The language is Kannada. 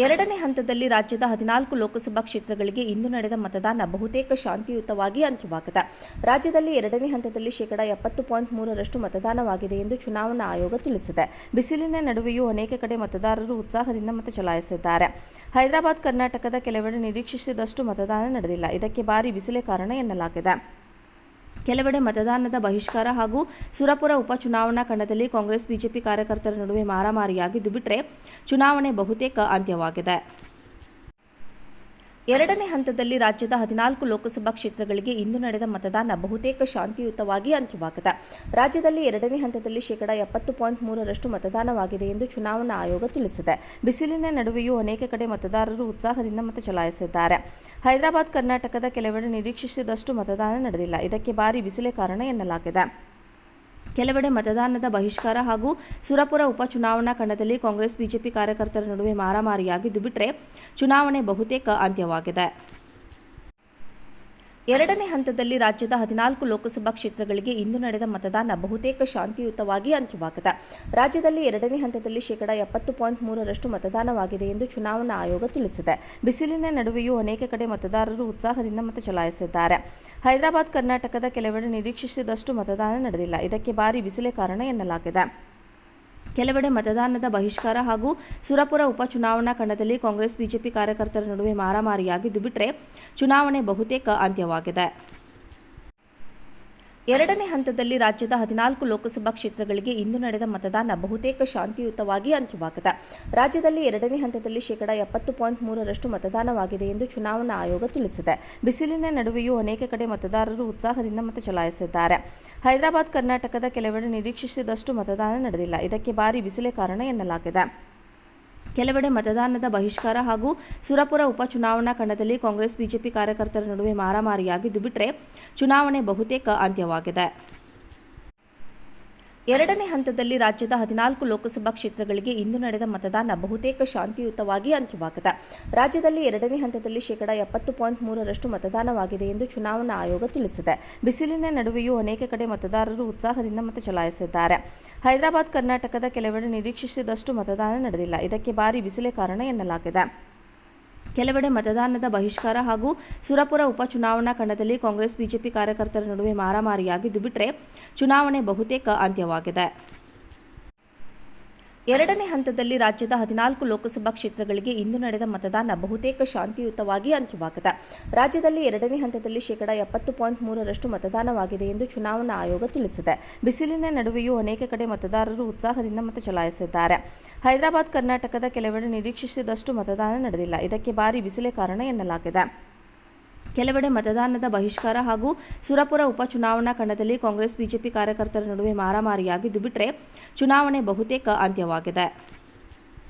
ಎರಡನೇ ಹಂತದಲ್ಲಿ ರಾಜ್ಯದ 14 ಲೋಕಸಭಾ ಕ್ಷೇತ್ರಗಳಿಗೆ ಇಂದು ನಡೆದ ಮತದಾನ ಬಹುತೇಕ ಶಾಂತಿಯುತವಾಗಿ ಅಂತ್ಯವಾಗಿದೆ. ರಾಜ್ಯದಲ್ಲಿ ಎರಡನೇ ಹಂತದಲ್ಲಿ 70.3% ಮತದಾನವಾಗಿದೆ ಎಂದು ಚುನಾವಣಾ ಆಯೋಗ ತಿಳಿಸಿದೆ. ಬಿಸಿಲಿನ ನಡುವೆಯೂ ಅನೇಕ ಕಡೆ ಮತದಾರರು ಉತ್ಸಾಹದಿಂದ ಮತ ಚಲಾಯಿಸಿದ್ದಾರೆ. ಹೈದರಾಬಾದ್, ಕರ್ನಾಟಕದ ಕೆಲವೆಡೆ ನಿರೀಕ್ಷಿಸಿದಷ್ಟು ಮತದಾನ ನಡೆದಿಲ್ಲ. ಇದಕ್ಕೆ ಭಾರೀ ಬಿಸಿಲೇ ಕಾರಣ ಎನ್ನಲಾಗಿದೆ. ಕೆಲವೆಡೆ ಮತದಾನದ ಬಹಿಷ್ಕಾರ ಹಾಗೂ ಸುರಪುರ ಉಪಚುನಾವಣಾ ಕಣದಲ್ಲಿ ಕಾಂಗ್ರೆಸ್ ಬಿಜೆಪಿ ಕಾರ್ಯಕರ್ತರ ನಡುವೆ ಮಾರಾಮಾರಿಯಾಗಿದ್ದು ಬಿಟ್ಟರೆ ಚುನಾವಣೆ ಬಹುತೇಕ ಅಂತ್ಯವಾಗಿದೆ. ಎರಡನೇ ಹಂತದಲ್ಲಿ ರಾಜ್ಯದ 14 ಲೋಕಸಭಾ ಕ್ಷೇತ್ರಗಳಿಗೆ ಇಂದು ನಡೆದ ಮತದಾನ ಬಹುತೇಕ ಶಾಂತಿಯುತವಾಗಿ ಅಂತ್ಯವಾಗಿದೆ. ರಾಜ್ಯದಲ್ಲಿ ಎರಡನೇ ಹಂತದಲ್ಲಿ 70.3% ಮತದಾನವಾಗಿದೆ ಎಂದು ಚುನಾವಣಾ ಆಯೋಗ ತಿಳಿಸಿದೆ. ಬಿಸಿಲಿನ ನಡುವೆಯೂ ಅನೇಕ ಕಡೆ ಮತದಾರರು ಉತ್ಸಾಹದಿಂದ ಮತ ಚಲಾಯಿಸಿದ್ದಾರೆ. ಹೈದರಾಬಾದ್, ಕರ್ನಾಟಕದ ಕೆಲವೆಡೆ ನಿರೀಕ್ಷಿಸಿದಷ್ಟು ಮತದಾನ ನಡೆದಿಲ್ಲ. ಇದಕ್ಕೆ ಭಾರೀ ಬಿಸಿಲೇ ಕಾರಣ ಎನ್ನಲಾಗಿದೆ. ಕೆಲವೆಡೆ ಮತದಾನದ ಬಹಿಷ್ಕಾರ ಹಾಗೂ ಸುರಪುರ ಉಪಚುನಾವಣಾ ಕಣದಲ್ಲಿ ಕಾಂಗ್ರೆಸ್ ಬಿಜೆಪಿ ಕಾರ್ಯಕರ್ತರ ನಡುವೆ ಮಾರಾಮಾರಿಯಾಗಿದ್ದು ಬಿಟ್ಟರೆ ಚುನಾವಣೆ ಬಹುತೇಕ ಅಂತ್ಯವಾಗಿದೆ. ಎರಡನೇ ಹಂತದಲ್ಲಿ ರಾಜ್ಯದ 14 ಲೋಕಸಭಾ ಕ್ಷೇತ್ರಗಳಿಗೆ ಇಂದು ನಡೆದ ಮತದಾನ ಬಹುತೇಕ ಶಾಂತಿಯುತವಾಗಿ ಅಂತ್ಯವಾಗಿದೆ. ರಾಜ್ಯದಲ್ಲಿ ಎರಡನೇ ಹಂತದಲ್ಲಿ 70.3% ಮತದಾನವಾಗಿದೆ ಎಂದು ಚುನಾವಣಾ ಆಯೋಗ ತಿಳಿಸಿದೆ. ಬಿಸಿಲಿನ ನಡುವೆಯೂ ಅನೇಕ ಕಡೆ ಮತದಾರರು ಉತ್ಸಾಹದಿಂದ ಮತ ಚಲಾಯಿಸಿದ್ದಾರೆ. ಹೈದರಾಬಾದ್, ಕರ್ನಾಟಕದ ಕೆಲವೆಡೆ ನಿರೀಕ್ಷಿಸಿದಷ್ಟು ಮತದಾನ ನಡೆದಿಲ್ಲ. ಇದಕ್ಕೆ ಭಾರೀ ಬಿಸಿಲೇ ಕಾರಣ ಎನ್ನಲಾಗಿದೆ. ಕೆಲವೆಡೆ ಮತದಾನದ ಬಹಿಷ್ಕಾರ ಹಾಗೂ ಸುರಪುರ ಉಪಚುನಾವಣಾ ಕಣದಲ್ಲಿ ಕಾಂಗ್ರೆಸ್ ಬಿಜೆಪಿ ಕಾರ್ಯಕರ್ತರ ನಡುವೆ ಮಾರಾಮಾರಿಯಾಗಿದ್ದು ಬಿಟ್ಟರೆ ಚುನಾವಣೆ ಬಹುತೇಕ ಅಂತ್ಯವಾಗಿದೆ. ಎರಡನೇ ಹಂತದಲ್ಲಿ ರಾಜ್ಯದ 14 ಲೋಕಸಭಾ ಕ್ಷೇತ್ರಗಳಿಗೆ ಇಂದು ನಡೆದ ಮತದಾನ ಬಹುತೇಕ ಶಾಂತಿಯುತವಾಗಿ ಅಂತ್ಯವಾಗಿದೆ. ರಾಜ್ಯದಲ್ಲಿ ಎರಡನೇ ಹಂತದಲ್ಲಿ 70.3% ಮತದಾನವಾಗಿದೆ ಎಂದು ಚುನಾವಣಾ ಆಯೋಗ ತಿಳಿಸಿದೆ. ಬಿಸಿಲಿನ ನಡುವೆಯೂ ಅನೇಕ ಕಡೆ ಮತದಾರರು ಉತ್ಸಾಹದಿಂದ ಮತ ಚಲಾಯಿಸಿದ್ದಾರೆ. ಹೈದರಾಬಾದ್, ಕರ್ನಾಟಕದ ಕೆಲವೆಡೆ ನಿರೀಕ್ಷಿಸಿದಷ್ಟು ಮತದಾನ ನಡೆದಿಲ್ಲ. ಇದಕ್ಕೆ ಭಾರೀ ಬಿಸಿಲೇ ಕಾರಣ ಎನ್ನಲಾಗಿದೆ. ಕೆಲವೆಡೆ ಮತದಾನದ ಬಹಿಷ್ಕಾರ ಹಾಗೂ ಸುರಪುರ ಉಪಚುನಾವಣಾ ಕಣದಲ್ಲಿ ಕಾಂಗ್ರೆಸ್ ಬಿಜೆಪಿ ಕಾರ್ಯಕರ್ತರ ನಡುವೆ ಮಾರಾಮಾರಿಯಾಗಿದ್ದು ಬಿಟ್ಟರೆ ಚುನಾವಣೆ ಬಹುತೇಕ ಅಂತ್ಯವಾಗಿದೆ. ಎರಡನೇ ಹಂತದಲ್ಲಿ ರಾಜ್ಯದ 14 ಲೋಕಸಭಾ ಕ್ಷೇತ್ರಗಳಿಗೆ ಇಂದು ನಡೆದ ಮತದಾನ ಬಹುತೇಕ ಶಾಂತಿಯುತವಾಗಿ ಅಂತ್ಯವಾಗಿದೆ. ರಾಜ್ಯದಲ್ಲಿ ಎರಡನೇ ಹಂತದಲ್ಲಿ 70.3% ಮತದಾನವಾಗಿದೆ ಎಂದು ಚುನಾವಣಾ ಆಯೋಗ ತಿಳಿಸಿದೆ. ಬಿಸಿಲಿನ ನಡುವೆಯೂ ಅನೇಕ ಕಡೆ ಮತದಾರರು ಉತ್ಸಾಹದಿಂದ ಮತ ಚಲಾಯಿಸಿದ್ದಾರೆ. ಹೈದರಾಬಾದ್, ಕರ್ನಾಟಕದ ಕೆಲವೆಡೆ ನಿರೀಕ್ಷಿಸಿದಷ್ಟು ಮತದಾನ ನಡೆದಿಲ್ಲ. ಇದಕ್ಕೆ ಭಾರೀ ಬಿಸಿಲೇ ಕಾರಣ ಎನ್ನಲಾಗಿದೆ. ಕೆಲವೆಡೆ ಮತದಾನದ ಬಹಿಷ್ಕಾರ ಹಾಗೂ ಸುರಪುರ ಉಪಚುನಾವಣಾ ಕಣದಲ್ಲಿ ಕಾಂಗ್ರೆಸ್ ಬಿಜೆಪಿ ಕಾರ್ಯಕರ್ತರ ನಡುವೆ ಮಾರಾಮಾರಿಯಾಗಿದ್ದು ಬಿಟ್ಟರೆ ಚುನಾವಣೆ ಬಹುತೇಕ ಅಂತ್ಯವಾಗಿದೆ. ಎರಡನೇ ಹಂತದಲ್ಲಿ ರಾಜ್ಯದ 14 ಲೋಕಸಭಾ ಕ್ಷೇತ್ರಗಳಿಗೆ ಇಂದು ನಡೆದ ಮತದಾನ ಬಹುತೇಕ ಶಾಂತಿಯುತವಾಗಿ ಅಂತ್ಯವಾಗಿದೆ. ರಾಜ್ಯದಲ್ಲಿ ಎರಡನೇ ಹಂತದಲ್ಲಿ 70.3% ಮತದಾನವಾಗಿದೆ ಎಂದು ಚುನಾವಣಾ ಆಯೋಗ ತಿಳಿಸಿದೆ. ಬಿಸಿಲಿನ ನಡುವೆಯೂ ಅನೇಕ ಕಡೆ ಮತದಾರರು ಉತ್ಸಾಹದಿಂದ ಮತ ಚಲಾಯಿಸಿದ್ದಾರೆ. ಹೈದರಾಬಾದ್, ಕರ್ನಾಟಕದ ಕೆಲವೆಡೆ ನಿರೀಕ್ಷಿಸಿದಷ್ಟು ಮತದಾನ ನಡೆದಿಲ್ಲ. ಇದಕ್ಕೆ ಭಾರೀ ಬಿಸಿಲೇ ಕಾರಣ ಎನ್ನಲಾಗಿದೆ. ಕೆಲವೆಡೆ ಮತದಾನದ ಬಹಿಷ್ಕಾರ ಹಾಗೂ ಸುರಪುರ ಉಪಚುನಾವಣಾ ಕಣದಲ್ಲಿ ಕಾಂಗ್ರೆಸ್ ಬಿಜೆಪಿ ಕಾರ್ಯಕರ್ತರ ನಡುವೆ ಮಾರಾಮಾರಿಯಾಗಿದ್ದು ಬಿಟ್ಟರೆ ಚುನಾವಣೆ ಬಹುತೇಕ ಅಂತ್ಯವಾಗಿದೆ.